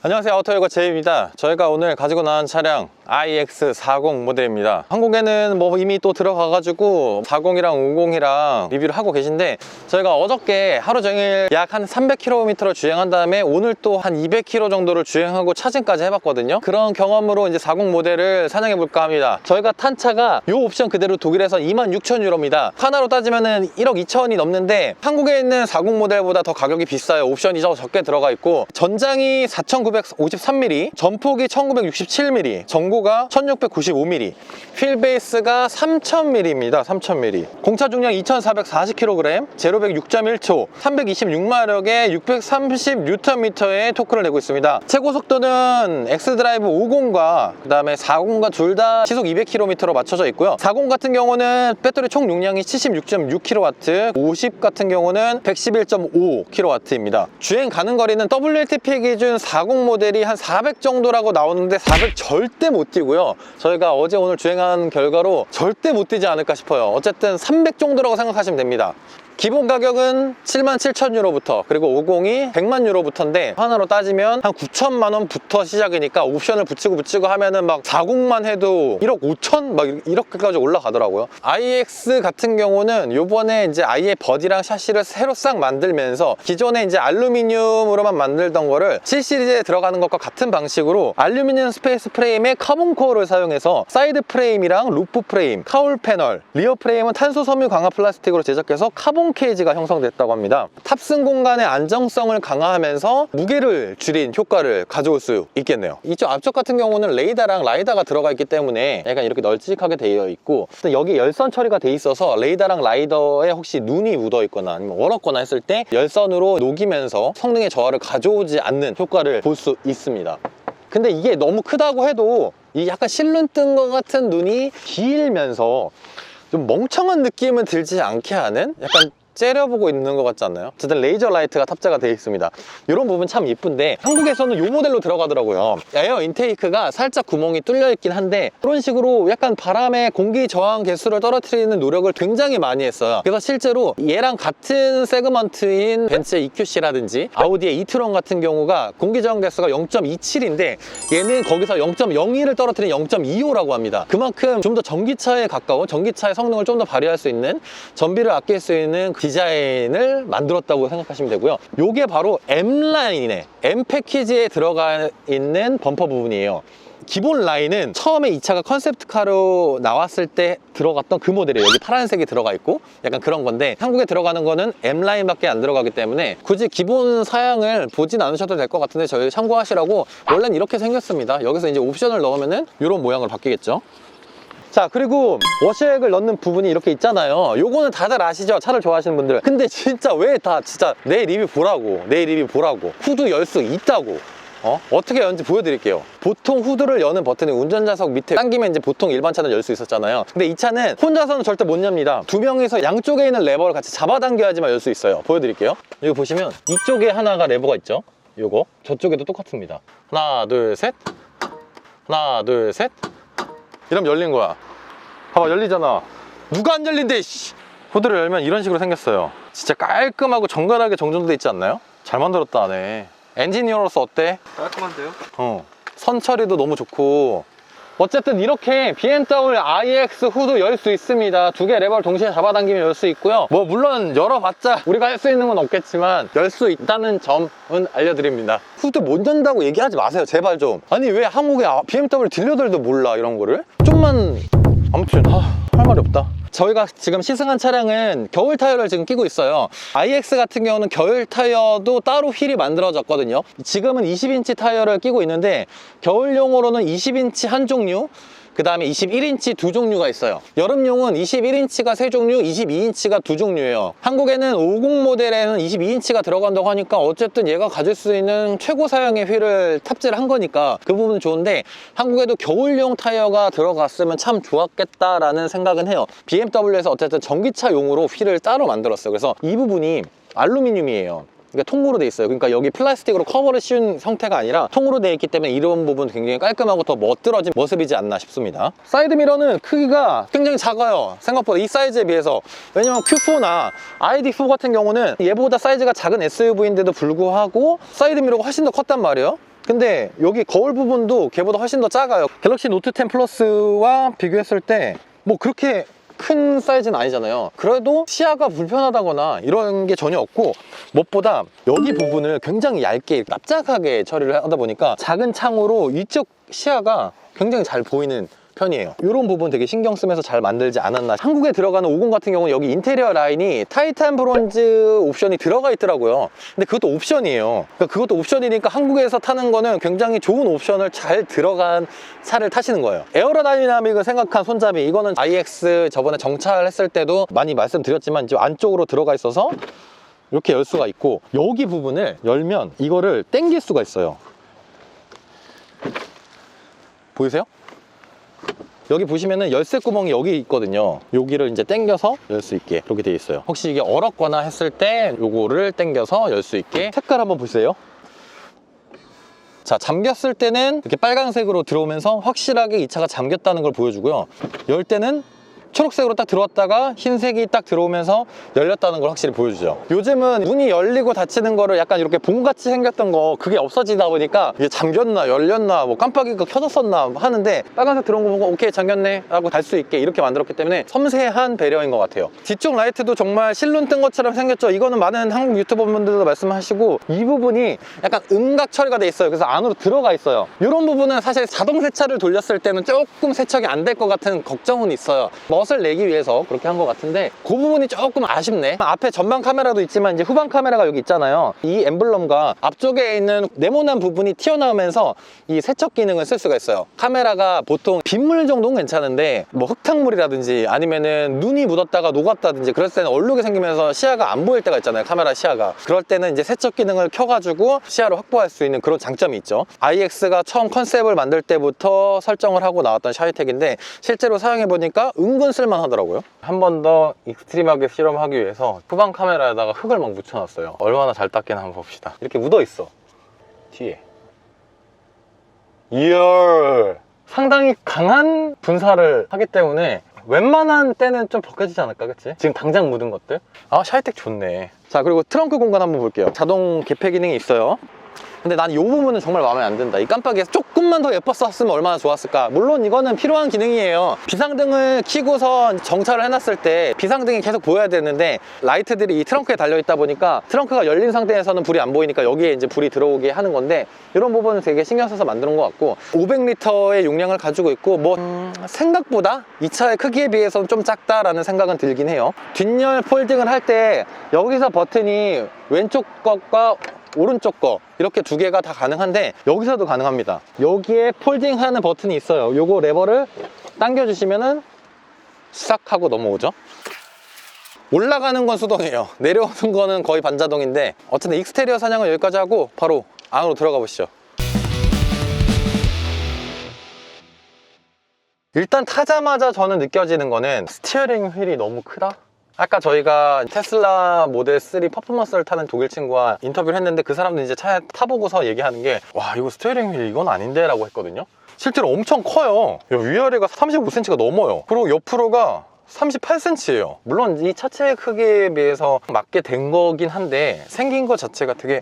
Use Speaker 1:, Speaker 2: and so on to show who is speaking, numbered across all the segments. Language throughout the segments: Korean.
Speaker 1: 안녕하세요, 아우터일거 제이입니다. 저희가 오늘 가지고 나온 차량 iX40 모델입니다. 한국에는 뭐 이미 또 들어가가지고 40이랑 50이랑 리뷰를 하고 계신데, 저희가 어저께 하루 종일 약 한 300km를 주행한 다음에 오늘 또 한 200km 정도를 주행하고 차징까지 해봤거든요. 그런 경험으로 이제 40 모델을 사냥해볼까 합니다. 저희가 탄 차가 이 옵션 그대로 독일에서 26,000유로입니다. 하나로 따지면은 1억 2천이 넘는데 한국에 있는 40 모델보다 더 가격이 비싸요. 옵션이 적게 들어가 있고, 전장이 4,953mm, 전폭이 1,967mm, 전고가 1,695mm, 휠베이스가 3,000mm입니다. 3,000mm. 공차 중량 2,440kg, 제로백 6.1초, 326마력에 630Nm의 토크를 내고 있습니다. 최고 속도는 엑스드라이브 50과 그 다음에 40과 둘 다 시속 200km로 맞춰져 있고요. 40 같은 경우는 배터리 총 용량이 76.6kW, 50 같은 경우는 111.5kW입니다. 주행 가는 거리는 WLTP 기준 40 모델이 한 400 정도라고 나오는데 400 절대 못 뛰고요. 저희가 어제 오늘 주행한 결과로 절대 못 뛰지 않을까 싶어요. 어쨌든 300 정도라고 생각하시면 됩니다. 기본 가격은 77,000유로부터, 그리고 50이 100만 유로부터인데 하나로 따지면 한 9천만 원부터 시작이니까 옵션을 붙이고 하면은 막 40만 해도 1억 5천 막 이렇게까지 올라가더라고요. iX 같은 경우는 요번에 이제 아예 버디랑 샤시를 새로 싹 만들면서 기존에 이제 알루미늄으로만 만들던 거를 7시리즈에 들어가는 것과 같은 방식으로 알루미늄 스페이스 프레임에 카본 코어를 사용해서 사이드 프레임이랑 루프 프레임, 카울 패널, 리어 프레임은 탄소 섬유 강화 플라스틱으로 제작해서 카본 케이지가 형성됐다고 합니다. 탑승 공간의 안정성을 강화하면서 무게를 줄인 효과를 가져올 수 있겠네요. 이쪽 앞쪽 같은 경우는 레이더랑 라이다가 들어가 있기 때문에 약간 이렇게 널찍하게 되어 있고, 여기 열선 처리가 돼 있어서 레이더랑 라이더에 혹시 눈이 묻어 있거나 아니면 얼었거나 했을 때 열선으로 녹이면서 성능의 저하를 가져오지 않는 효과를 볼 수 있습니다. 근데 이게 너무 크다고 해도 이 약간 실눈 뜬 것 같은 눈이 길면서 좀 멍청한 느낌은 들지 않게 하는, 약간 째려보고 있는 것 같지 않나요? 어쨌든 레이저 라이트가 탑재가 되어 있습니다. 이런 부분 참 이쁜데 한국에서는 이 모델로 들어가더라고요. 에어 인테이크가 살짝 구멍이 뚫려 있긴 한데 그런 식으로 약간 바람의 공기 저항 개수를 떨어뜨리는 노력을 굉장히 많이 했어요. 그래서 실제로 얘랑 같은 세그먼트인 벤츠의 EQC라든지 아우디의 이트론 같은 경우가 공기 저항 개수가 0.27인데 얘는 거기서 0.02를 떨어뜨린 0.25라고 합니다. 그만큼 좀 더 전기차에 가까운, 전기차의 성능을 좀 더 발휘할 수 있는, 전비를 아낄 수 있는 디자인을 만들었다고 생각하시면 되고요. 요게 바로 M라인의 M 패키지에 들어가 있는 범퍼 부분이에요. 기본 라인은 처음에 이 차가 컨셉트카로 나왔을 때 들어갔던 그 모델이에요. 여기 파란색이 들어가 있고 약간 그런 건데, 한국에 들어가는 거는 M라인밖에 안 들어가기 때문에 굳이 기본 사양을 보진 않으셔도 될 것 같은데 저희 참고하시라고, 원래는 이렇게 생겼습니다. 여기서 이제 옵션을 넣으면은 이런 모양으로 바뀌겠죠. 자, 그리고 워셔액을 넣는 부분이 이렇게 있잖아요. 요거는 다들 아시죠? 차를 좋아하시는 분들은. 근데 진짜 왜 다 진짜 내 리뷰 보라고, 내 리뷰 보라고. 후드 열 수 있다고. 어떻게 여는지 보여드릴게요. 보통 후드를 여는 버튼이 운전자석 밑에 당기면 이제 보통 일반 차는 열 수 있었잖아요. 근데 이 차는 혼자서는 절대 못 엽니다. 두 명이서 양쪽에 있는 레버를 같이 잡아당겨야지만 열 수 있어요. 보여드릴게요. 여기 보시면 이쪽에 하나가 레버가 있죠? 요거. 저쪽에도 똑같습니다. 하나, 둘, 셋. 하나, 둘, 셋. 이러면 열린 거야. 봐봐, 열리잖아. 누가 안 열린대, 씨. 후드를 열면 이런 식으로 생겼어요. 진짜 깔끔하고 정갈하게 정돈돼 있지 않나요? 잘 만들었다 하네. 엔지니어로서 어때?
Speaker 2: 깔끔한데요?
Speaker 1: 선 처리도 너무 좋고. 어쨌든 이렇게 BMW iX 후드 열 수 있습니다. 두 개 레버를 동시에 잡아당기면 열 수 있고요. 뭐 물론 열어봤자 우리가 할 수 있는 건 없겠지만 열 수 있다는 점은 알려드립니다. 후드 못 연다고 얘기하지 마세요, 제발 좀. 아니 왜 한국의 BMW 딜러들도 몰라, 이런 거를? 좀만. 아무튼 할 말이 없다. 저희가 지금 시승한 차량은 겨울 타이어를 지금 끼고 있어요. iX 같은 경우는 겨울 타이어도 따로 휠이 만들어졌거든요. 지금은 20인치 타이어를 끼고 있는데 겨울용으로는 20인치 한 종류, 그 다음에 21인치 두 종류가 있어요. 여름용은 21인치가 세 종류, 22인치가 두 종류예요. 한국에는 50 모델에는 22인치가 들어간다고 하니까 어쨌든 얘가 가질 수 있는 최고 사양의 휠을 탑재를 한 거니까 그 부분은 좋은데, 한국에도 겨울용 타이어가 들어갔으면 참 좋았겠다라는 생각은 해요. BMW에서 어쨌든 전기차용으로 휠을 따로 만들었어요. 그래서 이 부분이 알루미늄이에요. 그러니까 통으로 돼 있어요. 그러니까 여기 플라스틱으로 커버를 씌운 형태가 아니라 통으로 돼 있기 때문에 이런 부분 굉장히 깔끔하고 더 멋들어진 모습이지 않나 싶습니다. 사이드미러는 크기가 굉장히 작아요. 생각보다 이 사이즈에 비해서. 왜냐면 Q4나 ID4 같은 경우는 얘보다 사이즈가 작은 SUV인데도 불구하고 사이드미러가 훨씬 더 컸단 말이에요. 근데 여기 거울 부분도 걔보다 훨씬 더 작아요. 갤럭시 노트 10 플러스와 비교했을 때 뭐 그렇게 큰 사이즈는 아니잖아요. 그래도 시야가 불편하다거나 이런 게 전혀 없고, 무엇보다 여기 부분을 굉장히 얇게 납작하게 처리를 하다 보니까 작은 창으로 이쪽 시야가 굉장히 잘 보이는 편이에요. 이런 부분 되게 신경 쓰면서 잘 만들지 않았나. 한국에 들어가는 50 같은 경우는 여기 인테리어 라인이 타이탄 브론즈 옵션이 들어가 있더라고요. 근데 그것도 옵션이에요. 그러니까 그것도 옵션이니까 한국에서 타는 거는 굉장히 좋은 옵션을 잘 들어간 차를 타시는 거예요. 에어로다이나믹을 생각한 손잡이, 이거는 IX 저번에 정찰했을 때도 많이 말씀드렸지만 이제 안쪽으로 들어가 있어서 이렇게 열 수가 있고, 여기 부분을 열면 이거를 당길 수가 있어요. 보이세요? 여기 보시면은 열쇠 구멍이 여기 있거든요. 여기를 이제 당겨서 열 수 있게 그렇게 되어 있어요. 혹시 이게 얼었거나 했을 때 요거를 당겨서 열 수 있게. 색깔 한번 보세요. 자, 잠겼을 때는 이렇게 빨간색으로 들어오면서 확실하게 이 차가 잠겼다는 걸 보여주고요. 열 때는 초록색으로 딱 들어왔다가 흰색이 딱 들어오면서 열렸다는 걸 확실히 보여주죠. 요즘은 문이 열리고 닫히는 거를 약간 이렇게 봉같이 생겼던 거, 그게 없어지다 보니까 이게 잠겼나 열렸나 뭐 깜빡이가 켜졌었나 하는데, 빨간색 들어온 거 보고 오케이 잠겼네 하고 갈 수 있게 이렇게 만들었기 때문에 섬세한 배려인 것 같아요. 뒤쪽 라이트도 정말 실눈 뜬 것처럼 생겼죠. 이거는 많은 한국 유튜버분들도 말씀하시고, 이 부분이 약간 음각 처리가 돼 있어요. 그래서 안으로 들어가 있어요. 이런 부분은 사실 자동 세차를 돌렸을 때는 조금 세척이 안 될 것 같은 걱정은 있어요. 멋을 내기 위해서 그렇게 한 것 같은데, 그 부분이 조금 아쉽네. 앞에 전방 카메라도 있지만 이제 후방 카메라가 여기 있잖아요. 이 엠블럼과 앞쪽에 있는 네모난 부분이 튀어나오면서 이 세척 기능을 쓸 수가 있어요. 카메라가 보통 빗물 정도는 괜찮은데 뭐 흙탕물이라든지 아니면은 눈이 묻었다가 녹았다든지 그럴 때는 얼룩이 생기면서 시야가 안 보일 때가 있잖아요, 카메라 시야가. 그럴 때는 이제 세척 기능을 켜가지고 시야를 확보할 수 있는 그런 장점이 있죠. IX가 처음 컨셉을 만들 때부터 설정을 하고 나왔던 샤이텍인데, 실제로 사용해보니까 은근 쓸만하더라고요. 한 번 더 익스트림하게 실험하기 위해서 후방 카메라에다가 흙을 막 묻혀놨어요. 얼마나 잘 닦이나 한번 봅시다. 이렇게 묻어있어, 뒤에. 이야, 상당히 강한 분사를 하기 때문에 웬만한 때는 좀 벗겨지지 않을까, 그치? 지금 당장 묻은 것들. 아, 샤이텍 좋네. 자, 그리고 트렁크 공간 한번 볼게요. 자동 개폐 기능이 있어요. 근데 난 이 부분은 정말 마음에 안 든다. 이 깜빡이에서 조금만 더 예뻤었으면 얼마나 좋았을까. 물론 이거는 필요한 기능이에요. 비상등을 켜고서 정차를 해놨을 때 비상등이 계속 보여야 되는데, 라이트들이 이 트렁크에 달려있다 보니까 트렁크가 열린 상태에서는 불이 안 보이니까 여기에 이제 불이 들어오게 하는 건데, 이런 부분은 되게 신경 써서 만드는 것 같고, 500리터의 용량을 가지고 있고, 뭐 생각보다 이 차의 크기에 비해서는 좀 작다라는 생각은 들긴 해요. 뒷열 폴딩을 할 때 여기서 버튼이 왼쪽 것과 오른쪽 거 이렇게 두 개가 다 가능한데, 여기서도 가능합니다. 여기에 폴딩하는 버튼이 있어요. 요거 레버를 당겨주시면은 싹 하고 넘어오죠. 올라가는 건 수동이에요. 내려오는 거는 거의 반자동인데, 어쨌든 익스테리어 사냥은 여기까지 하고 바로 안으로 들어가 보시죠. 일단 타자마자 저는 느껴지는 거는 스티어링 휠이 너무 크다? 아까 저희가 테슬라 모델 3 퍼포먼스를 타는 독일 친구와 인터뷰를 했는데, 그 사람도 이제 차에 타보고서 얘기하는 게, 와, 이거 스티어링 휠 이건 아닌데 라고 했거든요. 실제로 엄청 커요. 위아래가 35cm가 넘어요. 그리고 옆으로가 38cm예요. 물론 이 차체 크기에 비해서 맞게 된 거긴 한데, 생긴 것 자체가 되게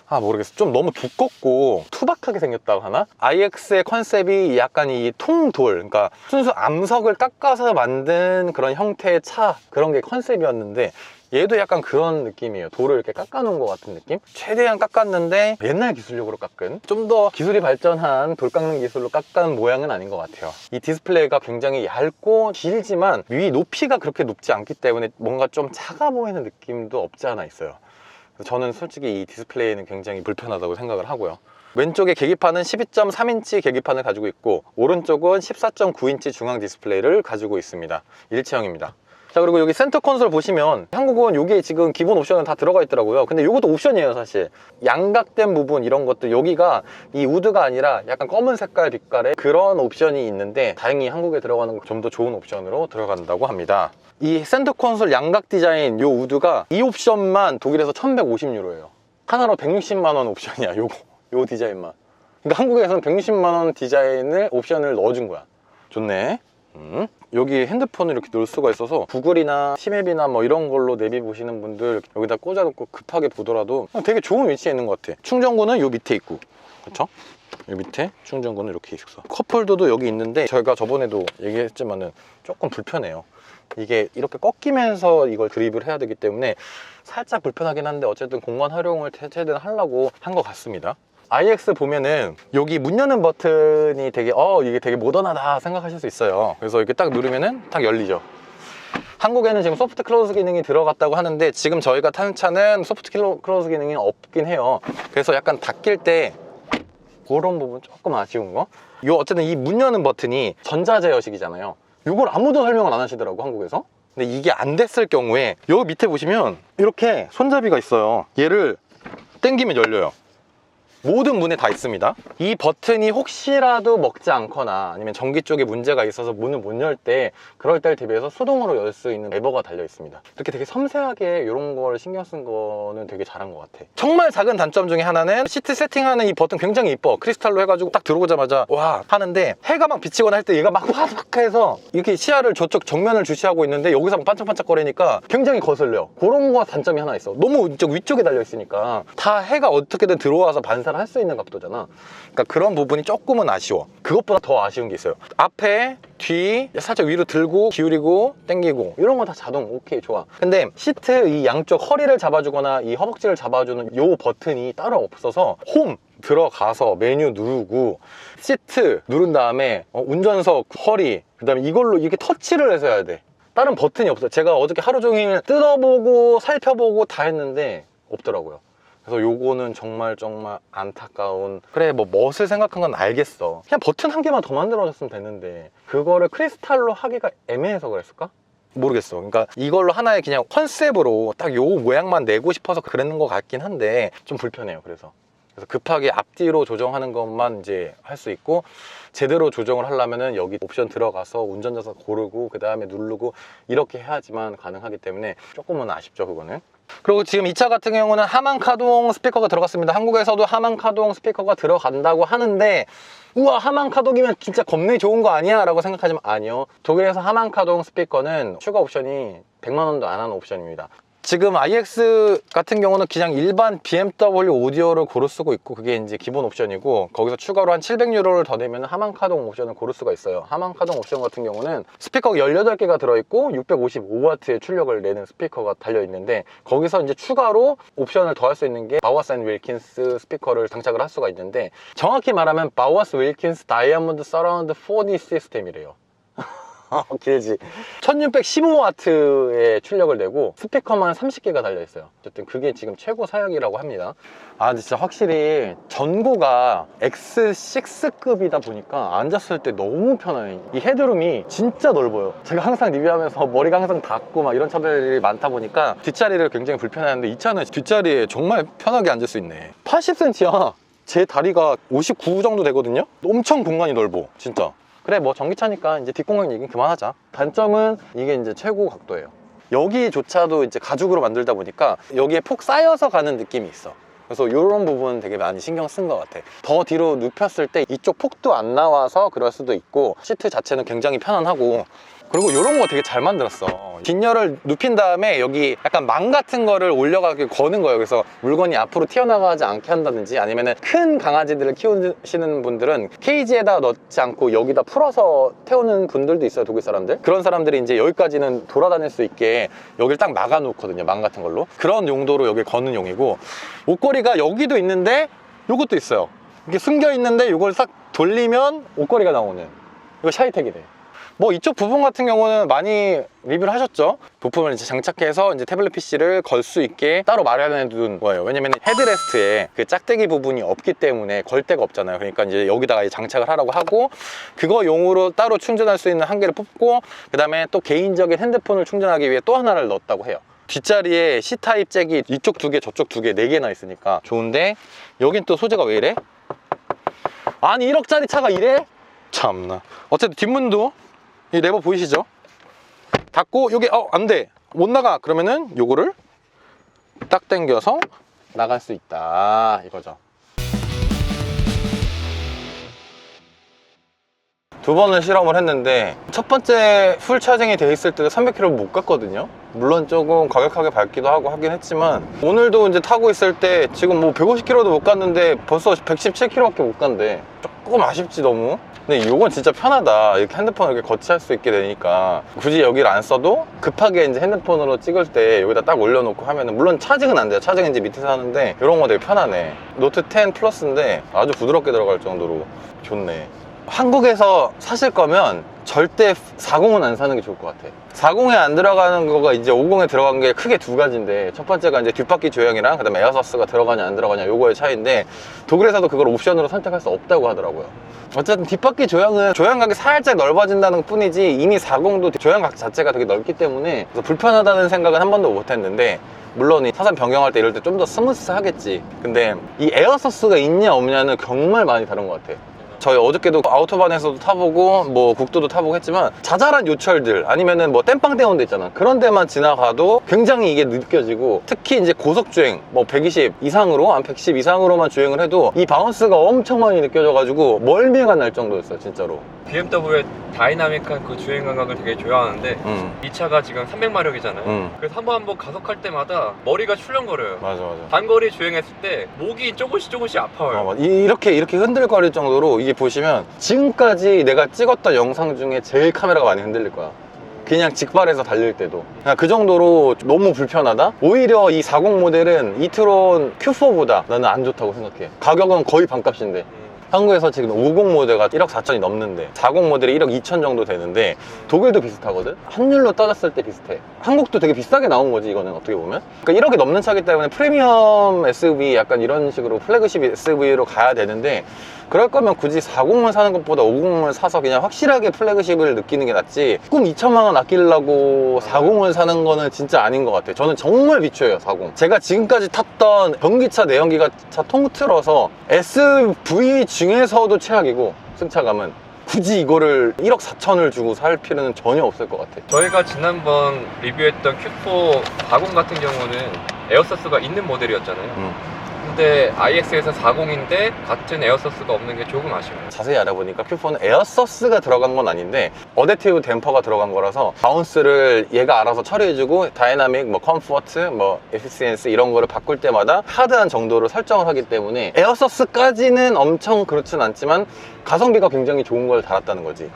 Speaker 1: 모르겠어, 좀 너무 두껍고 투박하게 생겼다고 하나? IX의 컨셉이 약간 이 통돌, 그러니까 순수 암석을 깎아서 만든 그런 형태의 차, 그런 게 컨셉이었는데, 얘도 약간 그런 느낌이에요. 돌을 이렇게 깎아놓은 것 같은 느낌? 최대한 깎았는데 옛날 기술력으로 깎은, 좀 더 기술이 발전한 돌 깎는 기술로 깎은 모양은 아닌 것 같아요. 이 디스플레이가 굉장히 얇고 길지만 위 높이가 그렇게 높지 않기 때문에 뭔가 좀 작아 보이는 느낌도 없지 않아 있어요. 그래서 저는 솔직히 이 디스플레이는 굉장히 불편하다고 생각을 하고요. 왼쪽에 계기판은 12.3인치 계기판을 가지고 있고, 오른쪽은 14.9인치 중앙 디스플레이를 가지고 있습니다. 일체형입니다. 자, 그리고 여기 센터 콘솔 보시면 한국은 이게 지금 기본 옵션은 다 들어가 있더라고요. 근데 이것도 옵션이에요, 사실. 양각된 부분 이런 것들, 여기가 이 우드가 아니라 약간 검은 색깔 빛깔의 그런 옵션이 있는데, 다행히 한국에 들어가는 좀 더 좋은 옵션으로 들어간다고 합니다. 이 센터 콘솔 양각 디자인 요 우드가 이 옵션만 독일에서 1150유로예요 하나로 160만 원 옵션이야. 요 디자인만. 그러니까 한국에서는 160만 원 디자인을 옵션을 넣어준 거야. 좋네. 여기 핸드폰을 이렇게 넣을 수가 있어서 구글이나 티맵이나 뭐 이런 걸로 내비 보시는 분들 여기다 꽂아놓고 급하게 보더라도 되게 좋은 위치에 있는 것 같아. 충전구는 요 밑에 있고, 그렇죠? 요 밑에 충전구는 이렇게 있어. 컵홀더도 여기 있는데 저희가 저번에도 얘기했지만은 조금 불편해요. 이게 이렇게 꺾이면서 이걸 드립을 해야 되기 때문에 살짝 불편하긴 한데 어쨌든 공간 활용을 최대한 하려고 한 것 같습니다. iX 보면은 여기 문 여는 버튼이 되게 이게 되게 모던하다 생각하실 수 있어요. 그래서 이렇게 딱 누르면은 딱 열리죠. 한국에는 지금 소프트 클로즈 기능이 들어갔다고 하는데 지금 저희가 탄 차는 소프트 클로즈 기능이 없긴 해요. 그래서 약간 닫힐 때 그런 부분 조금 아쉬운 거. 어쨌든 이 문 여는 버튼이 전자제어식이잖아요. 이걸 아무도 설명을 안 하시더라고, 한국에서. 근데 이게 안 됐을 경우에 여기 밑에 보시면 이렇게 손잡이가 있어요. 얘를 당기면 열려요. 모든 문에 다 있습니다. 이 버튼이 혹시라도 먹지 않거나 아니면 전기 쪽에 문제가 있어서 문을 못 열 때 그럴 때를 대비해서 수동으로 열 수 있는 레버가 달려 있습니다. 이렇게 되게 섬세하게 이런 걸 신경 쓴 거는 되게 잘한 것 같아. 정말 작은 단점 중에 하나는 시트 세팅하는 이 버튼 굉장히 이뻐. 크리스탈로 해가지고 딱 들어오자마자 와 하는데 해가 막 비치거나 할 때 얘가 막 화삭해서 이렇게 시야를 저쪽 정면을 주시하고 있는데 여기서 막 반짝반짝거리니까 굉장히 거슬려. 그런 거 단점이 하나 있어. 너무 이쪽 위쪽에 달려 있으니까 다 해가 어떻게든 들어와서 반사를 할 수 있는 각도잖아. 그러니까 그런 부분이 조금은 아쉬워. 그것보다 더 아쉬운 게 있어요. 앞에, 뒤 살짝 위로 들고 기울이고 당기고 이런 거 다 자동 오케이 좋아. 근데 시트 이 양쪽 허리를 잡아주거나 이 허벅지를 잡아주는 요 버튼이 따로 없어서 홈 들어가서 메뉴 누르고 시트 누른 다음에 운전석 허리 그다음에 이걸로 이렇게 터치를 해서 해야 돼. 다른 버튼이 없어요. 제가 어저께 하루 종일 뜯어보고 살펴보고 다 했는데 없더라고요. 그래서 요거는 정말 안타까운. 그래 뭐 멋을 생각한 건 알겠어. 그냥 버튼 한 개만 더 만들어줬으면 됐는데 그거를 크리스탈로 하기가 애매해서 그랬을까? 모르겠어. 그러니까 이걸로 하나의 그냥 컨셉으로 딱 요 모양만 내고 싶어서 그랬는 것 같긴 한데 좀 불편해요. 그래서 급하게 앞뒤로 조정하는 것만 이제 할 수 있고 제대로 조정을 하려면은 여기 옵션 들어가서 운전자석 고르고 그 다음에 누르고 이렇게 해야지만 가능하기 때문에 조금은 아쉽죠, 그거는. 그리고 지금 이 차 같은 경우는 하만카동 스피커가 들어갔습니다. 한국에서도 하만카동 스피커가 들어간다고 하는데 우와 하만카동이면 진짜 겁내 좋은 거 아니야? 라고 생각하지만 아니요. 독일에서 하만카동 스피커는 추가 옵션이 100만 원도 안 하는 옵션입니다. 지금 iX 같은 경우는 그냥 일반 BMW 오디오를 고를 수가 있고 그게 이제 기본 옵션이고 거기서 추가로 한 700유로를 더 내면 하만카동 옵션을 고를 수가 있어요. 하만카동 옵션 같은 경우는 스피커가 18개가 들어있고 655W의 출력을 내는 스피커가 달려있는데 거기서 이제 추가로 옵션을 더 할 수 있는 게 바우아스 앤 윌킨스 스피커를 장착을 할 수가 있는데 정확히 말하면 바우아스 윌킨스 다이아몬드 서라운드 4D 시스템이래요. 길지. 1615W의 출력을 내고 스피커만 30개가 달려있어요. 어쨌든 그게 지금 최고 사양이라고 합니다. 근데 진짜 확실히 전고가 X6급이다 보니까 앉았을 때 너무 편해요. 이 헤드룸이 진짜 넓어요. 제가 항상 리뷰하면서 머리가 항상 닿고 막 이런 차들이 많다 보니까 뒷자리를 굉장히 불편해하는데 이 차는 뒷자리에 정말 편하게 앉을 수 있네. 80cm야. 제 다리가 59 정도 되거든요. 엄청 공간이 넓어, 진짜. 그래 뭐 전기차니까 이제 뒷공간 얘기는 그만하자. 단점은 이게 이제 최고 각도예요. 여기조차도 이제 가죽으로 만들다 보니까 여기에 폭 쌓여서 가는 느낌이 있어. 그래서 이런 부분은 되게 많이 신경 쓴 것 같아. 더 뒤로 눕혔을 때 이쪽 폭도 안 나와서 그럴 수도 있고 시트 자체는 굉장히 편안하고 그리고 이런 거 되게 잘 만들었어. 뒷열을 눕힌 다음에 여기 약간 망 같은 거를 올려가게 거는 거예요. 그래서 물건이 앞으로 튀어나가지 않게 한다든지 아니면 큰 강아지들을 키우시는 분들은 케이지에다 넣지 않고 여기다 풀어서 태우는 분들도 있어요, 독일 사람들. 그런 사람들이 이제 여기까지는 돌아다닐 수 있게 여기를 딱 막아 놓거든요, 망 같은 걸로. 그런 용도로 여기 거는 용이고 옷걸이가 여기도 있는데 요것도 있어요. 이렇게 숨겨 있는데 이걸 싹 돌리면 옷걸이가 나오는, 이거 샤이텍이래. 뭐 이쪽 부분 같은 경우는 많이 리뷰를 하셨죠. 부품을 이제 장착해서 이제 태블릿 PC를 걸 수 있게 따로 마련해 둔 거예요. 왜냐면 헤드레스트에 그 짝대기 부분이 없기 때문에 걸 데가 없잖아요. 그러니까 이제 여기다가 이제 장착을 하라고 하고 그거 용으로 따로 충전할 수 있는 한 개를 뽑고 그 다음에 또 개인적인 핸드폰을 충전하기 위해 또 하나를 넣었다고 해요. 뒷자리에 C타입 잭이 이쪽 2개 저쪽 2개 4개나 있으니까 좋은데 여긴 또 소재가 왜 이래? 아니 1억짜리 차가 이래? 참나. 어쨌든 뒷문도 이 레버 보이시죠? 닫고 요게 안돼 못 나가 그러면은 요거를 딱 당겨서 나갈 수 있다 이거죠. 두 번을 실험을 했는데 첫 번째 풀 차징이 돼 있을 때도 300km 못 갔거든요. 물론 조금 과격하게 밟기도 하고 하긴 했지만 오늘도 이제 타고 있을 때 지금 뭐 150km도 못 갔는데 벌써 117km밖에 못 간대. 조금 아쉽지 너무. 근데 이건 진짜 편하다. 이렇게 핸드폰 이렇게 거치할 수 있게 되니까 굳이 여기를 안 써도 급하게 이제 핸드폰으로 찍을 때 여기다 딱 올려놓고 하면은, 물론 차징은 안 돼요. 차징은 이제 밑에서 하는데 이런 거 되게 편하네. 노트 10 플러스인데 아주 부드럽게 들어갈 정도로 좋네. 한국에서 사실 거면 절대 40은 안 사는 게 좋을 것 같아. 40에 안 들어가는 거가 이제 50에 들어간 게 크게 두 가지인데, 첫 번째가 이제 뒷바퀴 조향이랑 그다음에 에어서스가 들어가냐 안 들어가냐 요거의 차이인데, 독일에서도 그걸 옵션으로 선택할 수 없다고 하더라고요. 어쨌든 뒷바퀴 조향은 조향각이 살짝 넓어진다는 뿐이지 이미 40도 조향각 자체가 되게 넓기 때문에 그래서 불편하다는 생각은 한 번도 못 했는데, 물론 이 타산 변경할 때 이럴 때 좀 더 스무스하겠지. 근데 이 에어서스가 있냐 없냐는 정말 많이 다른 것 같아. 저희 어저께도 아우토반에서도 타보고 뭐 국도도 타보고 했지만 자잘한 요철들 아니면은 뭐 땜빵 대원 데 있잖아. 그런 데만 지나가도 굉장히 이게 느껴지고, 특히 이제 고속주행 뭐 120 이상으로 한 110 이상으로만 주행을 해도 이 바운스가 엄청 많이 느껴져가지고 멀미가 날 정도였어요 진짜로.
Speaker 2: BMW의 다이나믹한 그 주행 감각을 되게 좋아하는데 이 차가 지금 300마력이잖아요. 그래서 한번 가속할 때마다 머리가 출렁거려요.
Speaker 1: 맞아.
Speaker 2: 단거리 주행했을 때 목이 조금씩 아파요.
Speaker 1: 이렇게 흔들거릴 정도로, 이게 보시면 지금까지 내가 찍었던 영상 중에 제일 카메라가 많이 흔들릴 거야. 그냥 직발해서 달릴 때도. 그냥 그 정도로 너무 불편하다? 오히려 이 40 모델은 이트론 Q4보다 나는 안 좋다고 생각해. 가격은 거의 반값인데. 한국에서 지금 50 모델가 1억 4천이 넘는데 40 모델이 1억 2천 정도 되는데, 독일도 비슷하거든? 환율로 따졌을 때 비슷해. 한국도 되게 비싸게 나온 거지 이거는 어떻게 보면. 그러니까 1억이 넘는 차기 때문에 프리미엄 SUV 약간 이런 식으로 플래그십 SUV로 가야 되는데, 그럴 거면 굳이 40을 사는 것보다 50을 사서 그냥 확실하게 플래그십을 느끼는 게 낫지, 조금 2천만 원 아끼려고 40을 사는 거는 진짜 아닌 것 같아요. 저는 정말 비추해요 40. 제가 지금까지 탔던 전기차 내연기관차 통틀어서 SUV 중에서도 최악이고, 승차감은 굳이 이거를 1억 4천을 주고 살 필요는 전혀 없을 것 같아.
Speaker 2: 저희가 지난번 리뷰했던 Q4 40 같은 경우는 에어서스가 있는 모델이었잖아요. 근데 iX에서 40인데 같은 에어서스가 없는 게 조금 아쉬워요.
Speaker 1: 자세히 알아보니까 Q4는 에어서스가 들어간 건 아닌데 어댑티브 댐퍼가 들어간 거라서 바운스를 얘가 알아서 처리해주고, 다이나믹, 뭐 컴포트, 뭐 에피시엔시 이런 거를 바꿀 때마다 하드한 정도로 설정을 하기 때문에 에어서스까지는 엄청 그렇진 않지만 가성비가 굉장히 좋은 걸 달았다는 거지.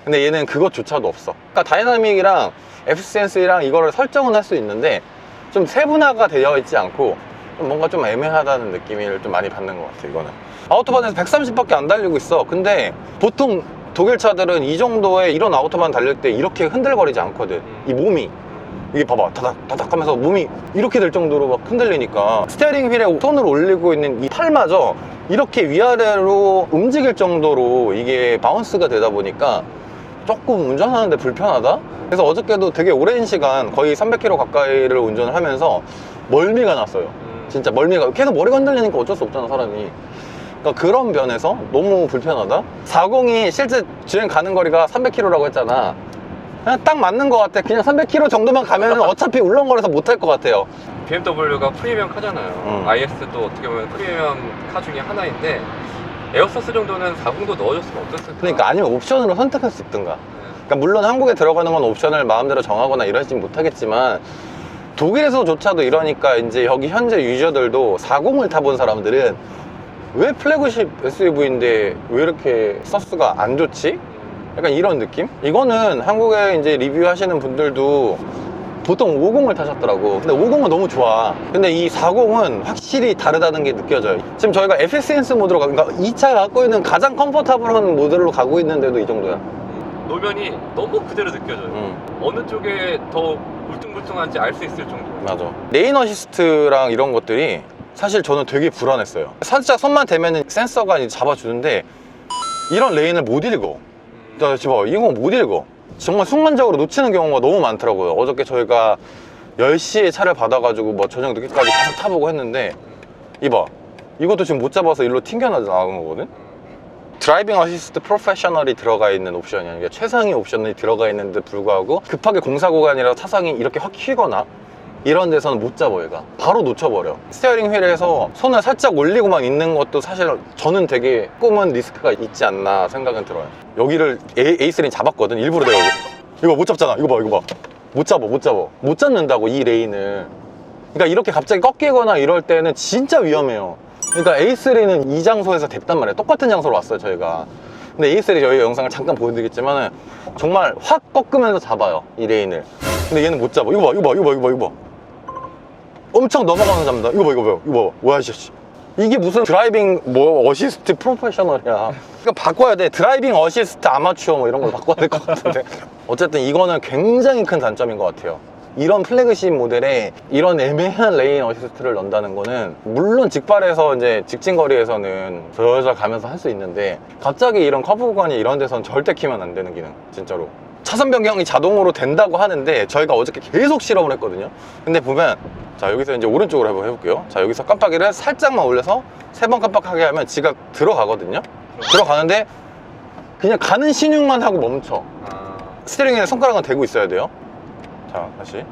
Speaker 1: 근데 얘는 그것조차도 없어. 그러니까 다이나믹이랑 에피시엔시랑 이거를 설정은 할 수 있는데 좀 세분화가 되어 있지 않고 뭔가 좀 애매하다는 느낌을 좀 많이 받는 것 같아. 이거는 아우토반에서 130밖에 안 달리고 있어. 근데 보통 독일 차들은 이 정도의 이런 아우토반 달릴 때 이렇게 흔들거리지 않거든. 이 몸이, 이게 봐봐, 다닥 하면서 몸이 이렇게 될 정도로 막 흔들리니까, 스티어링 휠에 손을 올리고 있는 이 팔마저 이렇게 위아래로 움직일 정도로 이게 바운스가 되다 보니까 조금 운전하는데 불편하다? 그래서 어저께도 되게 오랜 시간 거의 300km 가까이를 운전을 하면서 멀미가 났어요. 진짜 멀미가, 계속 머리가 흔들리니까 어쩔 수 없잖아 사람이. 그러니까 그런 면에서 너무 불편하다. 40이 실제 주행 가는 거리가 300km라고 했잖아. 그냥 딱 맞는 것 같아. 그냥 300km 정도만 가면 어차피 울렁거려서 못 할 것 같아요.
Speaker 2: BMW가 프리미엄 카잖아요. iX도 어떻게 보면 프리미엄 카 중에 하나인데 에어서스 정도는 40도 넣어줬으면 어땠을까?
Speaker 1: 그러니까 아니면 옵션으로 선택할 수 있든가. 그러니까 물론 한국에 들어가는 건 옵션을 마음대로 정하거나 이러진 못하겠지만, 독일에서조차도 이러니까 이제 여기 현재 유저들도 40을 타본 사람들은 왜 플래그십 SUV인데 왜 이렇게 서스가 안 좋지? 약간 이런 느낌? 이거는 한국에 이제 리뷰하시는 분들도 보통 50을 타셨더라고. 근데 50은 너무 좋아. 근데 이 40은 확실히 다르다는 게 느껴져요. 지금 저희가 FSNS 모드로 그러니까 이 차가 갖고 있는 가장 컴포터블한 모델로 가고 있는데도 이 정도야.
Speaker 2: 노면이 너무 그대로 느껴져요. 어느 쪽에 더 울퉁불퉁한지 알 수 있을 정도.
Speaker 1: 맞아. 레인 어시스트랑 이런 것들이 사실 저는 되게 불안했어요. 살짝 손만 대면 센서가 이제 잡아주는데 이런 레인을 못 읽어. 지금 이거 못 읽어. 정말 순간적으로 놓치는 경우가 너무 많더라고요. 어저께 저희가 10시에 차를 받아가지고 뭐 저녁 늦게까지 계속 타보고 했는데, 이봐, 이것도 지금 못 잡아서 일로 튕겨나온 거거든. 드라이빙 어시스트 프로페셔널이 들어가 있는 옵션이 아니라 최상위 옵션이 들어가 있는데 불구하고 급하게 공사 구간이라 차상이 이렇게 확 휘거나 이런 데서는 못 잡아. 얘가 바로 놓쳐버려. 스티어링 휠에서 손을 살짝 올리고만 있는 것도 사실 저는 되게 조금은 리스크가 있지 않나 생각은 들어요. 여기를 A3는 잡았거든. 일부러 내가 이거 못 잡잖아. 이거 봐. 못 잡는다고 이 레인을. 그러니까 이렇게 갑자기 꺾이거나 이럴 때는 진짜 위험해요. 그러니까 A3는 이 장소에서 됐단 말이에요. 똑같은 장소로 왔어요 저희가. 근데 A3 저희 영상을 잠깐 보여드리겠지만 정말 확 꺾으면서 잡아요 이 레인을. 근데 얘는 못 잡아. 이거 봐. 엄청 넘어가면서 잡는다. 이거 봐. 뭐야 씨. 이게 무슨 드라이빙 어시스트 프로페셔널이야. 그러니까 바꿔야 돼. 드라이빙 어시스트 아마추어 뭐 이런 걸 바꿔야 될 것 같은데. 어쨌든 이거는 굉장히 큰 단점인 것 같아요. 이런 플래그십 모델에 이런 애매한 레인 어시스트를 넣는다는 거는 물론 직발에서 이제 직진거리에서는 저절절 가면서 할 수 있는데 갑자기 이런 커브 구간이 이런 데서는 절대 키면 안 되는 기능. 진짜로 차선 변경이 자동으로 된다고 하는데 저희가 어저께 계속 실험을 했거든요. 근데 보면 자 여기서 이제 오른쪽으로 한번 해볼게요. 자 여기서 깜빡이를 살짝만 올려서 3번 깜빡하게 하면 지가 들어가거든요. 들어가는데 그냥 가는 신용만 하고 멈춰. 스티어링에 손가락은 대고 있어야 돼요. 자 다시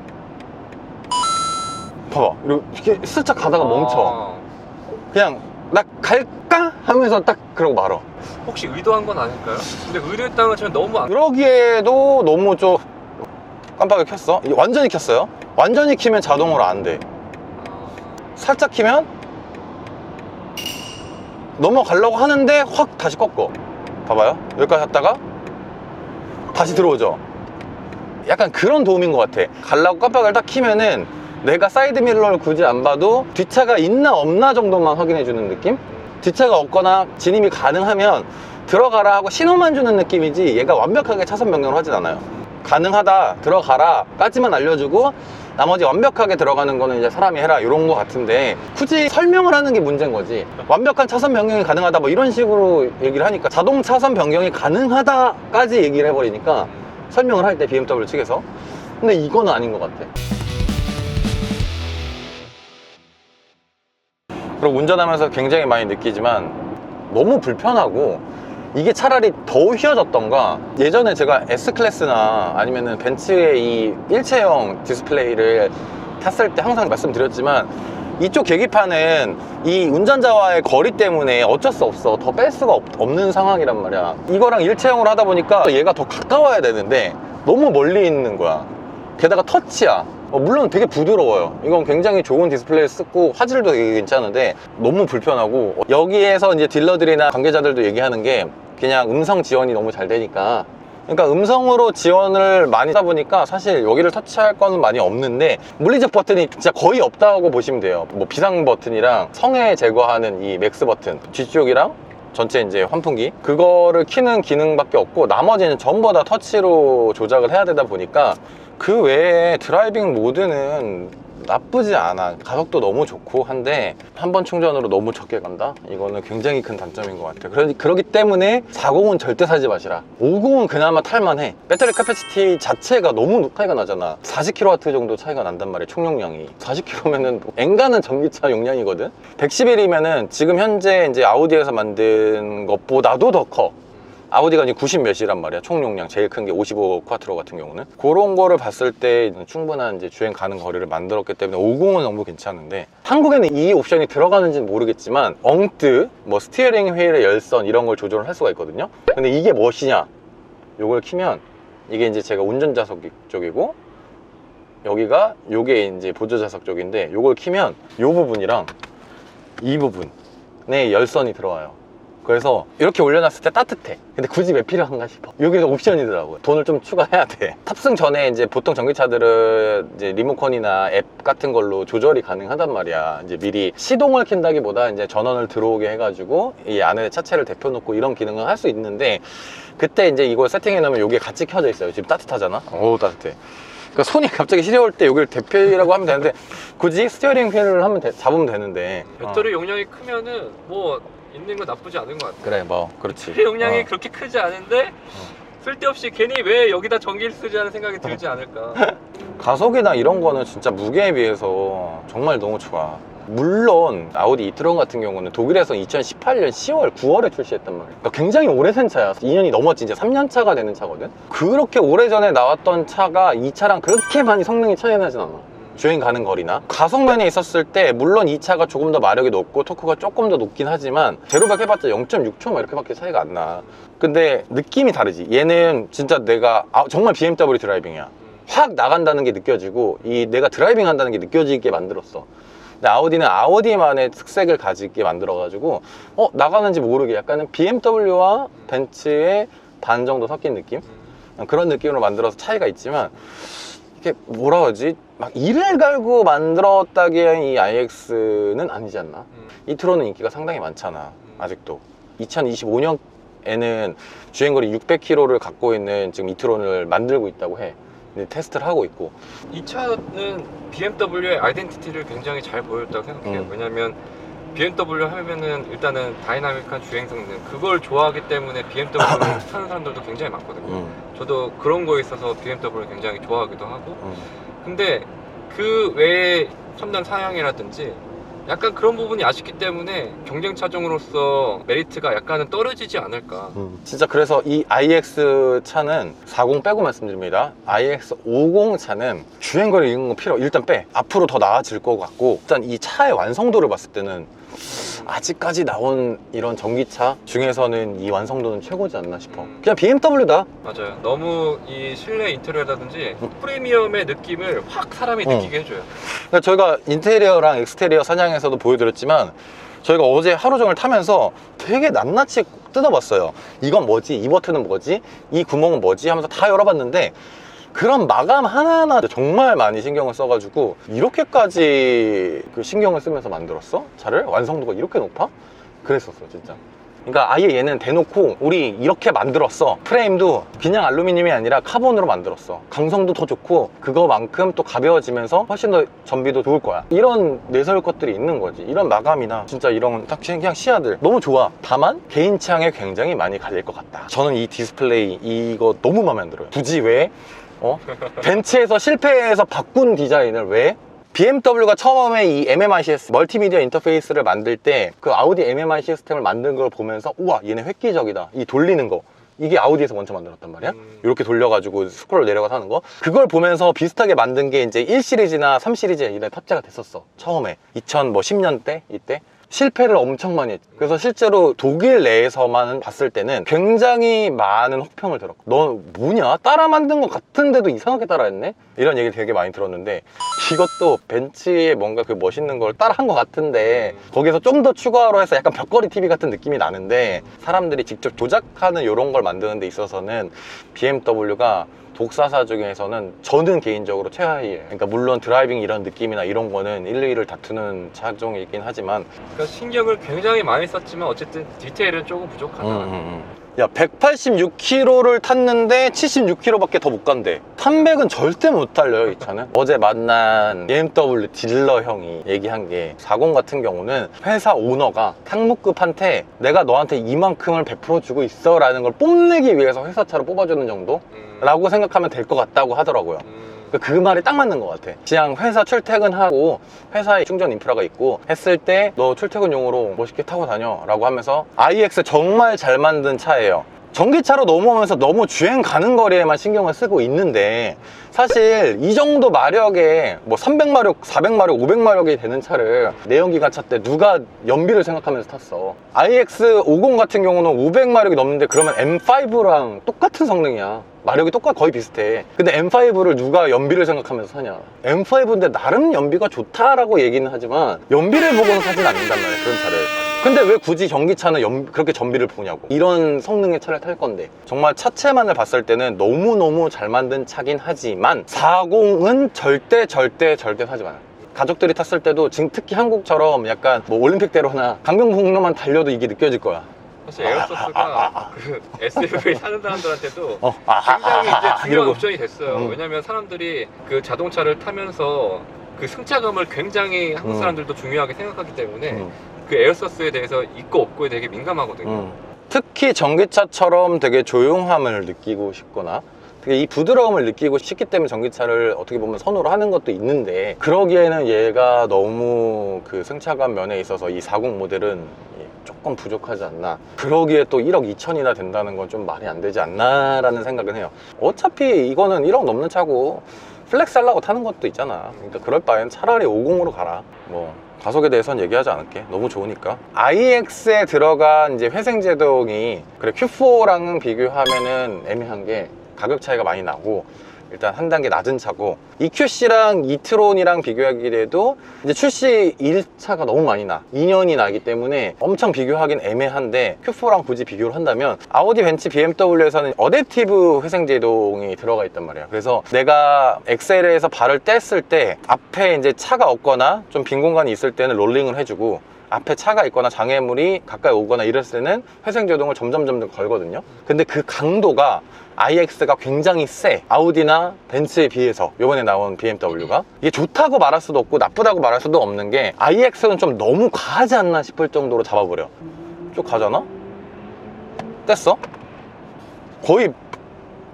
Speaker 1: 봐봐. 이렇게 슬쩍 가다가 멈춰. 그냥 나 갈까? 하면서 딱 그러고 말어.
Speaker 2: 혹시 의도한 건 아닐까요? 근데 의도했다는 건 저는 너무
Speaker 1: 그러기에도 너무 좀 깜빡이 켰어. 이게 완전히 켰어요. 완전히 키면 자동으로 안 돼. 살짝 키면 넘어가려고 하는데 확 다시 꺾어. 봐봐요. 여기까지 갔다가 다시 들어오죠. 약간 그런 도움인 것 같아. 가려고 깜빡이를 딱 키면은 내가 사이드 미러를 굳이 안 봐도 뒷차가 있나 없나 정도만 확인해 주는 느낌? 뒷차가 없거나 진입이 가능하면 들어가라 하고 신호만 주는 느낌이지 얘가 완벽하게 차선 변경을 하진 않아요. 가능하다, 들어가라 까지만 알려주고 나머지 완벽하게 들어가는 거는 이제 사람이 해라 이런 거 같은데 굳이 설명을 하는 게 문제인 거지. 완벽한 차선 변경이 가능하다 뭐 이런 식으로 얘기를 하니까 자동 차선 변경이 가능하다까지 얘기를 해버리니까 설명을 할 때 BMW 측에서. 근데 이거는 아닌 것 같아. 그리고 운전하면서 굉장히 많이 느끼지만 너무 불편하고 이게 차라리 더 휘어졌던가. 예전에 제가 S클래스나 아니면은 벤츠의 이 일체형 디스플레이를 탔을 때 항상 말씀드렸지만 이쪽 계기판은 이 운전자와의 거리 때문에 어쩔 수 없어. 더 뺄 수가 없는 상황이란 말이야. 이거랑 일체형으로 하다 보니까 얘가 더 가까워야 되는데 너무 멀리 있는 거야. 게다가 터치야. 물론 되게 부드러워요. 이건 굉장히 좋은 디스플레이를 쓰고 화질도 되게 괜찮은데 너무 불편하고, 여기에서 이제 딜러들이나 관계자들도 얘기하는 게 그냥 음성 지원이 너무 잘 되니까, 그러니까 음성으로 지원을 많이 하다 보니까 사실 여기를 터치할 거는 많이 없는데 물리적 버튼이 진짜 거의 없다고 보시면 돼요. 뭐 비상 버튼이랑 성에 제거하는 이 맥스 버튼, 뒤쪽이랑 전체 이제 환풍기, 그거를 키는 기능밖에 없고 나머지는 전부 다 터치로 조작을 해야 되다 보니까 그 외에 드라이빙 모드는 나쁘지 않아. 가격도 너무 좋고 한데 한 번 충전으로 너무 적게 간다? 이거는 굉장히 큰 단점인 것 같아. 그렇기 때문에 40은 절대 사지 마시라. 50은 그나마 탈만해. 배터리 캐패시티 자체가 너무 차이가 나잖아. 40kW 정도 차이가 난단 말이야. 총용량이 40km면은 엔간한 전기차 용량이거든. 111이면은 지금 현재 이제 아우디에서 만든 것보다도 더 커. 아우디가 이제 90 몇이란 말이야. 총용량 제일 큰 게 55 쿼트로 같은 경우는. 그런 거를 봤을 때 충분한 이제 주행 가능 거리를 만들었기 때문에 50은 너무 괜찮은데, 한국에는 이 옵션이 들어가는지는 모르겠지만 엉뜨, 뭐 스티어링 휠의 열선 이런 걸 조절을 할 수가 있거든요. 근데 이게 무엇이냐? 요걸 키면 이게 이제 제가 운전자석 쪽이고 여기가 요게 이제 보조자석 쪽인데, 요걸 키면 요 부분이랑 이 부분에 열선이 들어와요. 그래서 이렇게 올려놨을 때 따뜻해. 근데 굳이 왜 필요한가 싶어. 여기가 옵션이더라고요. 돈을 좀 추가해야 돼. 탑승 전에 이제 보통 전기차들은 이제 리모컨이나 앱 같은 걸로 조절이 가능하단 말이야. 이제 미리 시동을 켠다기보다 이제 전원을 들어오게 해가지고 이 안에 차체를 데펴놓고 이런 기능을 할 수 있는데, 그때 이제 이걸 세팅해 놓으면 이게 같이 켜져 있어요. 지금 따뜻하잖아. 어우 따뜻해. 그러니까 손이 갑자기 시려울 때 여기를 대피라고 하면 되는데 굳이 스티어링 휠을 하면 잡으면 되는데,
Speaker 2: 배터리 용량이 크면은 뭐 있는 거 나쁘지 않은 것 같아.
Speaker 1: 그래 뭐 그렇지.
Speaker 2: 배터리 용량이 그렇게 크지 않은데 쓸데없이 괜히 왜 여기다 전기를 쓰지 하는 생각이 들지 않을까.
Speaker 1: 가속이나 이런 거는 진짜 무게에 비해서 정말 너무 좋아. 물론 아우디 이트론 같은 경우는 독일에서 2018년 10월, 9월에 출시했단 말이야. 그러니까 굉장히 오래된 차야. 2년이 넘었지. 이제 3년 차가 되는 차거든. 그렇게 오래전에 나왔던 차가 이 차랑 그렇게 많이 성능이 차이 나진 않아. 주행 가는 거리나 가속면에 있었을 때 물론 이 차가 조금 더 마력이 높고 토크가 조금 더 높긴 하지만 제로백 해봤자 0.6초 막 이렇게밖에 차이가 안 나. 근데 느낌이 다르지. 얘는 진짜 내가 정말 BMW 드라이빙이야. 확 나간다는 게 느껴지고 내가 드라이빙 한다는 게 느껴지게 만들었어. 근데 아우디는 아우디만의 특색을 가지게 만들어가지고 나가는지 모르게 약간은 BMW와 벤츠의 반 정도 섞인 느낌? 그런 느낌으로 만들어서 차이가 있지만 이게 뭐라 그러지? 막 이를 갈고 만들었다기엔 이 iX는 아니지 않나? 이트로는 인기가 상당히 많잖아. 아직도 2025년에는 주행거리 600km를 갖고 있는 지금 이트론을 만들고 있다고 해. 근데 테스트를 하고 있고.
Speaker 2: 이 차는 BMW의 아이덴티티를 굉장히 잘 보였다고 생각해요. 왜냐면 BMW 하면은 일단은 다이나믹한 주행 성능, 그걸 좋아하기 때문에 BMW를 타는 사람들도 굉장히 많거든요. 저도 그런 거에 있어서 BMW를 굉장히 좋아하기도 하고. 근데 그 외에 첨단 사양이라든지 약간 그런 부분이 아쉽기 때문에 경쟁 차종으로서 메리트가 약간은 떨어지지 않을까.
Speaker 1: 진짜 그래서 이 iX 차는 40 빼고 말씀드립니다. iX 50 차는 주행거리 이런 거 필요 일단 빼. 앞으로 더 나아질 것 같고, 일단 이 차의 완성도를 봤을 때는 아직까지 나온 이런 전기차 중에서는 이 완성도는 최고지 않나 싶어. 그냥 BMW다.
Speaker 2: 맞아요. 너무 이 실내 인테리어라든지 프리미엄의 느낌을 확 사람이 느끼게 해줘요.
Speaker 1: 그러니까 저희가 인테리어랑 엑스테리어 사냥에서도 보여드렸지만 저희가 어제 하루 종일 타면서 되게 낱낱이 뜯어봤어요. 이건 뭐지? 이 버튼은 뭐지? 이 구멍은 뭐지? 하면서 다 열어봤는데 그런 마감 하나하나 정말 많이 신경을 써가지고 이렇게까지 그 신경을 쓰면서 만들었어? 차를? 완성도가 이렇게 높아? 그랬었어 진짜. 그러니까 아예 얘는 대놓고 우리 이렇게 만들었어. 프레임도 그냥 알루미늄이 아니라 카본으로 만들었어. 강성도 더 좋고 그거만큼 또 가벼워지면서 훨씬 더 전비도 좋을 거야. 이런 내세울 것들이 있는 거지. 이런 마감이나 진짜 이런 딱 그냥 시야들 너무 좋아. 다만 개인 취향에 굉장히 많이 갈릴 것 같다. 저는 이 디스플레이 이거 너무 마음에 안 들어요. 굳이 왜? 벤츠에서 실패해서 바꾼 디자인을 왜? BMW가 처음에 이 MMICS 멀티미디어 인터페이스를 만들 때 그 아우디 MMI 시스템을 만든 걸 보면서 우와 얘네 획기적이다. 이 돌리는 거 이게 아우디에서 먼저 만들었단 말이야. 이렇게 돌려가지고 스크롤 내려가서 하는 거. 그걸 보면서 비슷하게 만든 게 이제 1 시리즈나 3 시리즈에 이런 탑재가 됐었어. 처음에 2010년대 이때 실패를 엄청 많이 했지. 그래서 실제로 독일 내에서만 봤을 때는 굉장히 많은 혹평을 들었고, 너 뭐냐? 따라 만든 것 같은데도 이상하게 따라했네? 이런 얘기 되게 많이 들었는데, 이것도 벤츠의 뭔가 그 멋있는 걸 따라한 것 같은데 거기서 좀 더 추가로 해서 약간 벽걸이 TV 같은 느낌이 나는데, 사람들이 직접 조작하는 이런 걸 만드는 데 있어서는 BMW가 독사사 중에서는 저는 개인적으로 최하위예요. 그러니까 물론 드라이빙 이런 느낌이나 이런 거는 1, 2를 다투는 차종이긴 하지만,
Speaker 2: 그러니까 신경을 굉장히 많이 썼지만 어쨌든 디테일은 조금 부족하다.
Speaker 1: 야 186km를 탔는데 76km밖에 더 못 간대. 300은 절대 못 달려요 이 차는. 어제 만난 BMW 딜러 형이 얘기한 게 40 같은 경우는 회사 오너가 탕무급한테 내가 너한테 이만큼을 베풀어 주고 있어 라는 걸 뽐내기 위해서 회사차로 뽑아주는 정도? 라고 생각하면 될 것 같다고 하더라고요. 그 말이 딱 맞는 것 같아. 그냥 회사 출퇴근하고 회사에 충전 인프라가 있고 했을 때 너 출퇴근용으로 멋있게 타고 다녀 라고 하면서, iX 정말 잘 만든 차예요. 전기차로 넘어오면서 너무 주행 가는 거리에만 신경을 쓰고 있는데, 사실 이 정도 마력에 뭐 300마력, 400마력, 500마력이 되는 차를 내연기관 차 때 누가 연비를 생각하면서 탔어. iX 50 같은 경우는 500마력이 넘는데 그러면 M5랑 똑같은 성능이야. 마력이 거의 비슷해. 근데 M5를 누가 연비를 생각하면서 사냐. M5인데 나름 연비가 좋다라고 얘기는 하지만 연비를 보고는 사진 않는단 말이야 그런 차를. 근데 왜 굳이 전기차는 그렇게 전비를 보냐고. 이런 성능의 차를 탈 건데. 정말 차체만을 봤을 때는 너무너무 잘 만든 차긴 하지만 40은 절대 사지 마요. 가족들이 탔을 때도 지금 특히 한국처럼 약간 뭐 올림픽대로나 강변북로만 달려도 이게 느껴질 거야.
Speaker 2: 사실 에어서스가 그 SUV 사는 사람들한테도 굉장히 이제 중요한
Speaker 1: 이러고.
Speaker 2: 옵션이 됐어요. 왜냐면 사람들이 그 자동차를 타면서 그 승차감을 굉장히 한국 사람들도 중요하게 생각하기 때문에 그 에어서스에 대해서 있고 없고에 되게 민감하거든요.
Speaker 1: 특히 전기차처럼 되게 조용함을 느끼고 싶거나 되게 이 부드러움을 느끼고 싶기 때문에 전기차를 어떻게 보면 선호를 하는 것도 있는데, 그러기에는 얘가 너무 그 승차감 면에 있어서 이 40 모델은 조금 부족하지 않나. 그러기에 또 1억 2천이나 된다는 건 좀 말이 안 되지 않나 라는 생각은 해요. 어차피 이거는 1억 넘는 차고 플렉스 하려고 타는 것도 있잖아. 그러니까 그럴 바엔 차라리 50으로 가라. 뭐 가속에 대해서는 얘기하지 않을게. 너무 좋으니까. iX에 들어간 이제 회생제동이 그래 Q4랑은 비교하면은 애매한 게 가격 차이가 많이 나고 일단 한 단계 낮은 차고, EQC랑 이트론이랑 비교하기에도 이제 출시 1차가 너무 많이 나, 2년이 나기 때문에 엄청 비교하긴 애매한데, Q4랑 굳이 비교를 한다면 아우디, 벤츠, BMW에서는 어댑티브 회생제동이 들어가 있단 말이야. 그래서 내가 엑셀에서 발을 뗐을 때 앞에 이제 차가 없거나 좀 빈 공간이 있을 때는 롤링을 해주고, 앞에 차가 있거나 장애물이 가까이 오거나 이랬을 때는 회생제동을 점점 걸거든요. 근데 그 강도가 iX가 굉장히 세. 아우디나 벤츠에 비해서, 요번에 나온 BMW가 이게 좋다고 말할 수도 없고 나쁘다고 말할 수도 없는 게, iX는 좀 너무 과하지 않나 싶을 정도로 잡아버려. 쭉 가잖아? 뗐어? 거의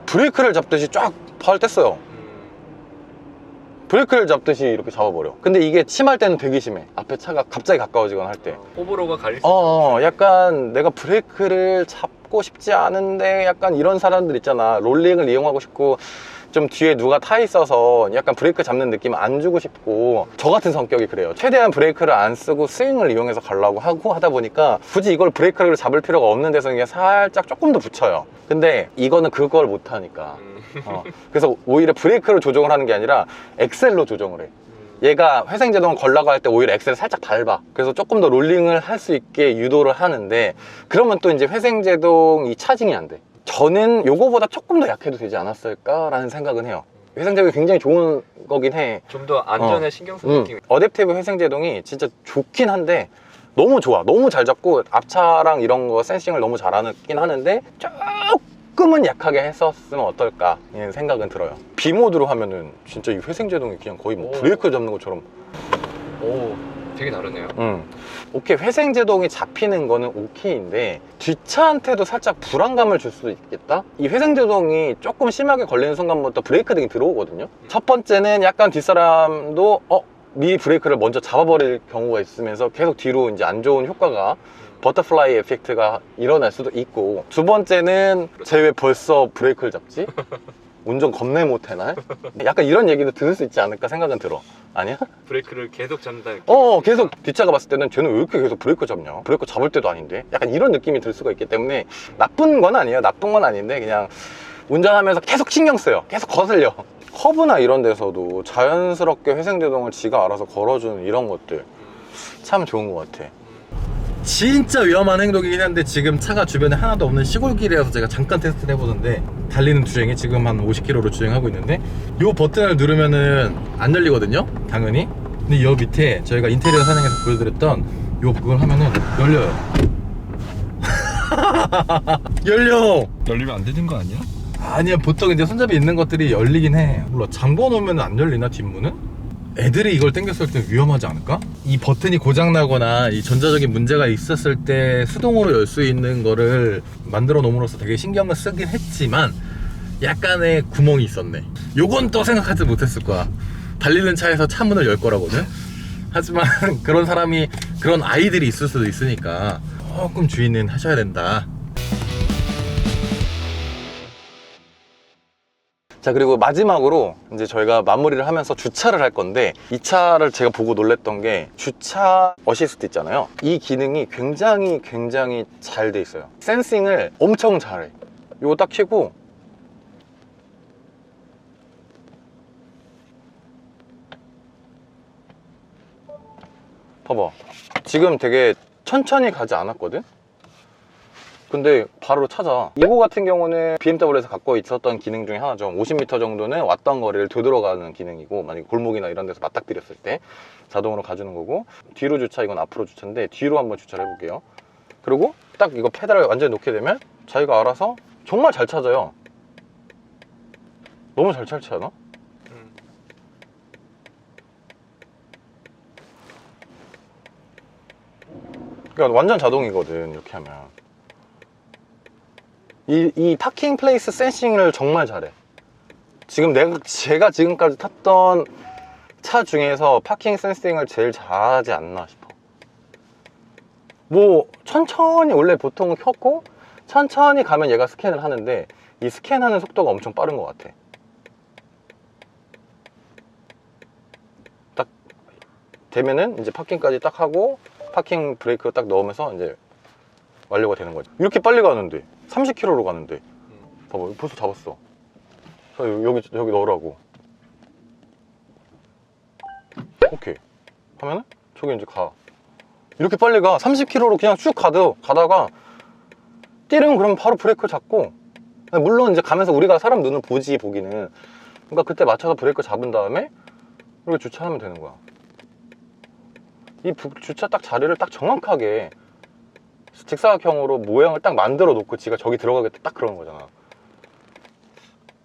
Speaker 1: 브레이크를 잡듯이 쫙 발을 뗐어요. 브레이크를 잡듯이 이렇게 잡아버려. 근데 이게 침할 때는 되게 심해. 앞에 차가 갑자기 가까워지거나 할 때.
Speaker 2: 호불호가 갈릴 수 있죠.
Speaker 1: 약간 내가 브레이크를 잡고 싶지 않은데 약간 이런 사람들 있잖아. 롤링을 이용하고 싶고 좀 뒤에 누가 타 있어서 약간 브레이크 잡는 느낌 안 주고 싶고, 저 같은 성격이 그래요. 최대한 브레이크를 안 쓰고 스윙을 이용해서 가려고 하고 하다 보니까 굳이 이걸 브레이크를 잡을 필요가 없는 데서 그냥 살짝 조금 더 붙여요. 근데 이거는 그걸 못 하니까. 그래서 오히려 브레이크를 조정을 하는 게 아니라 엑셀로 조정을 해. 얘가 회생제동 걸라고 할 때 오히려 엑셀을 살짝 밟아. 그래서 조금 더 롤링을 할 수 있게 유도를 하는데, 그러면 또 이제 회생제동이 차징이 안 돼. 저는 요거보다 조금 더 약해도 되지 않았을까라는 생각은 해요. 회생제동이 굉장히 좋은 거긴 해.
Speaker 2: 좀 더 안전에 신경 쓰는 느낌이.
Speaker 1: 어댑티브 회생제동이 진짜 좋긴 한데 너무 좋아. 너무 잘 잡고 앞차랑 이런 거 센싱을 너무 잘하긴 하는데, 조금은 약하게 했었으면 어떨까 이런 생각은 들어요. B모드로 하면은 진짜 이 회생제동이 그냥 거의 뭐 브레이크 잡는 것처럼.
Speaker 2: 오, 되게 다르네요.
Speaker 1: 오케이, 회생제동이 잡히는 거는 오케이인데 뒷차한테도 살짝 불안감을 줄 수도 있겠다. 이 회생제동이 조금 심하게 걸리는 순간부터 브레이크 등이 들어오거든요. 첫 번째는 약간 뒷사람도 미리 브레이크를 먼저 잡아버릴 경우가 있으면서 계속 뒤로 이제 안 좋은 효과가, 버터플라이 에펙트가 일어날 수도 있고, 두 번째는 쟤 왜 벌써 브레이크를 잡지? 운전 겁내 못해나? 약간 이런 얘기도 들을 수 있지 않을까 생각은 들어. 아니야?
Speaker 2: 브레이크를 계속 잡는다.
Speaker 1: 계속 뒷차가 봤을 때는 쟤는 왜 이렇게 계속 브레이크 잡냐? 브레이크 잡을 때도 아닌데? 약간 이런 느낌이 들 수가 있기 때문에 나쁜 건 아니에요. 나쁜 건 아닌데 그냥 운전하면서 계속 신경 써요. 계속 거슬려. 커브나 이런 데서도 자연스럽게 회생제동을 지가 알아서 걸어주는 이런 것들 참 좋은 것 같아. 진짜 위험한 행동이긴 한데, 지금 차가 주변에 하나도 없는 시골길이라서 제가 잠깐 테스트를 해보는데, 달리는 주행이 지금 한 50km로 주행하고 있는데, 요 버튼을 누르면은 안 열리거든요, 당연히. 근데 요 밑에 저희가 인테리어 사냥에서 보여드렸던 요 그걸 하면은 열려요.
Speaker 3: 열리면 안 되는 거 아니야?
Speaker 1: 아니야, 보통 이제 손잡이 있는 것들이 열리긴 해. 몰라, 잠궈 놓으면 안 열리나, 뒷문은? 애들이 이걸 당겼을 때 위험하지 않을까? 이 버튼이 고장나거나 이 전자적인 문제가 있었을 때 수동으로 열 수 있는 거를 만들어 놓음으로써 되게 신경을 쓰긴 했지만 약간의 구멍이 있었네. 요건 또 생각하지 못했을 거야. 달리는 차에서 차 문을 열 거라거든? 하지만 그런 아이들이 있을 수도 있으니까 조금 주의는 하셔야 된다. 자, 그리고 마지막으로 이제 저희가 마무리를 하면서 주차를 할 건데, 이 차를 제가 보고 놀랬던 게 주차 어시스트 있잖아요. 이 기능이 굉장히 잘 돼 있어요. 센싱을 엄청 잘해. 이거 딱 켜고 봐봐, 지금 되게 천천히 가지 않았거든? 근데 바로 찾아. 이거 같은 경우는 BMW에서 갖고 있었던 기능 중에 하나죠. 50m 정도는 왔던 거리를 되돌아가는 기능이고, 만약에 골목이나 이런 데서 맞닥뜨렸을 때 자동으로 가주는 거고, 뒤로 주차, 이건 앞으로 주차인데 뒤로 한번 주차를 해볼게요. 그리고 딱 이거 페달을 완전히 놓게 되면 자기가 알아서 정말 잘 찾아요. 너무 잘 찾지 않아? 그러니까 완전 자동이거든, 이렇게 하면. 이 파킹 플레이스 센싱을 정말 잘해. 지금 제가 지금까지 탔던 차 중에서 파킹 센싱을 제일 잘하지 않나 싶어. 뭐 천천히, 원래 보통 켰고 천천히 가면 얘가 스캔을 하는데, 이 스캔하는 속도가 엄청 빠른 것 같아. 되면은 이제 파킹까지 딱 하고 파킹 브레이크 딱 넣으면서 이제 완료가 되는 거지. 이렇게 빨리 가는데 30km로 가는데 봐봐 벌써 잡았어. 여기 넣으라고. 오케이 하면은 저기 이제 가. 이렇게 빨리 가. 30km로 그냥 쭉 가다가 띠릉 그러면 바로 브레이크 잡고, 물론 이제 가면서 우리가 사람 눈을 보기는. 그러니까 그때 맞춰서 브레이크 잡은 다음에 이렇게 주차하면 되는 거야. 이 주차 딱 자리를 딱 정확하게 직사각형으로 모양을 딱 만들어 놓고 지가 저기 들어가겠다 딱 그러는 거잖아.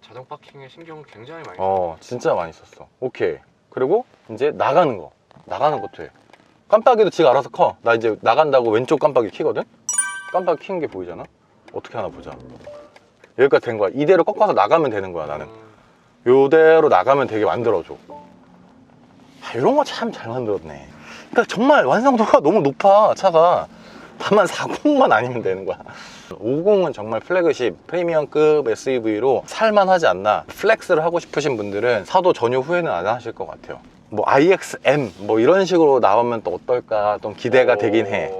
Speaker 2: 자동 파킹에 신경을 굉장히 많이 써.
Speaker 1: 진짜 많이 썼어. 오케이. 그리고 이제 나가는 것도 해. 깜빡이도 지가 알아서 커. 나 이제 나간다고 왼쪽 깜빡이 켜거든? 깜빡이 켜는 게 보이잖아? 어떻게 하나 보자. 여기까지 된 거야. 이대로 꺾어서 나가면 되는 거야, 나는. 요대로 나가면 되게 만들어줘. 이런 거 참 잘 만들었네. 그러니까 정말 완성도가 너무 높아, 차가. 다만 40만 아니면 되는 거야. 50은 정말 플래그십 프리미엄급 SUV로 살만하지 않나. 플렉스를 하고 싶으신 분들은 사도 전혀 후회는 안 하실 것 같아요. 뭐 IXM 뭐 이런 식으로 나오면 또 어떨까 좀 기대가 되긴 해.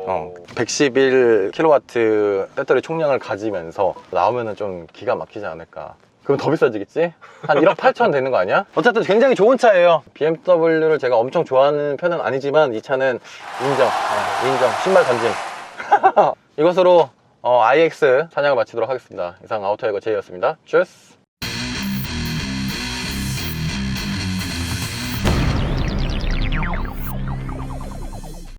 Speaker 1: 111kW 배터리 총량을 가지면서 나오면은 좀 기가 막히지 않을까. 그럼 더 비싸지겠지? 한 1억 8천 되는 거 아니야? 어쨌든 굉장히 좋은 차예요. BMW를 제가 엄청 좋아하는 편은 아니지만 이 차는 인정. 신발 던짐. 이것으로 iX 사냥을 마치도록 하겠습니다. 이상 아우터에거 제이였습니다. 주스!